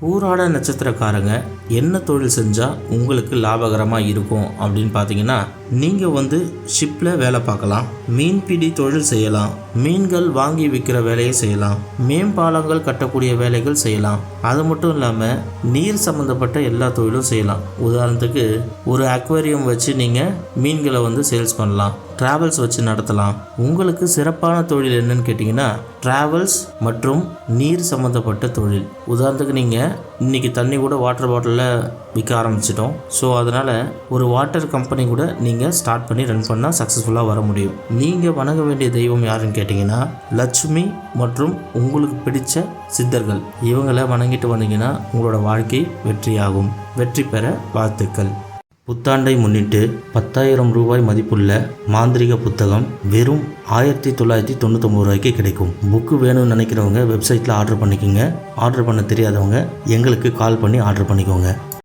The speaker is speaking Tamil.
பூராட நட்சத்திரக்காரங்க என்ன தொழில் செஞ்சால் உங்களுக்கு லாபகரமாக இருக்கும் அப்படின்னு பார்த்தீங்கன்னா, நீங்கள் ஷிப்பில் வேலை பார்க்கலாம், மீன்பிடி தொழில் செய்யலாம், மீன்கள் வாங்கி விற்கிற வேலையை செய்யலாம், மேம்பாலங்கள் கட்டக்கூடிய வேலைகள் செய்யலாம். அது மட்டும் இல்லாமல் நீர் சம்மந்தப்பட்ட எல்லா தொழிலும் செய்யலாம். உதாரணத்துக்கு ஒரு அக்வேரியம் வச்சு நீங்கள் மீன்களை சேல்ஸ் பண்ணலாம், ட்ராவல்ஸ் வச்சு நடத்தலாம். உங்களுக்கு சிறப்பான தொழில் என்னன்னு கேட்டிங்கன்னா, ட்ராவல்ஸ் மற்றும் நீர் சம்மந்தப்பட்ட தொழில். உதாரணத்துக்கு நீங்கள் இன்றைக்கி தண்ணி கூட வாட்டர் பாட்டிலில் விற்க ஆரம்பிச்சிட்டோம். ஸோ அதனால் ஒரு வாட்டர் கம்பெனி கூட நீங்கள் ஸ்டார்ட் பண்ணி ரன் பண்ணால் சக்ஸஸ்ஃபுல்லாக வர முடியும். நீங்கள் வணங்க வேண்டிய தெய்வம் யாருன்னு கேட்டிங்கன்னா, லட்சுமி மற்றும் உங்களுக்கு பிடித்த சித்தர்கள். இவங்களை வணங்கிட்டு வந்தீங்கன்னா உங்களோட வாழ்க்கை வெற்றியாகும். வெற்றி பெற வாழ்த்துக்கள். புத்தாண்டை முன்னிட்டு 10,000 ரூபாய் மதிப்புள்ள மாந்திரிக புத்தகம் வெறும் 1999 ரூபாய்க்கு கிடைக்கும். புக்கு வேணும்னு நினைக்கிறவங்க வெப்சைட்டில் ஆர்டர் பண்ணிக்கோங்க. ஆர்டர் பண்ண தெரியாதவங்க எங்களுக்கு கால் பண்ணி ஆர்டர் பண்ணிக்கோங்க.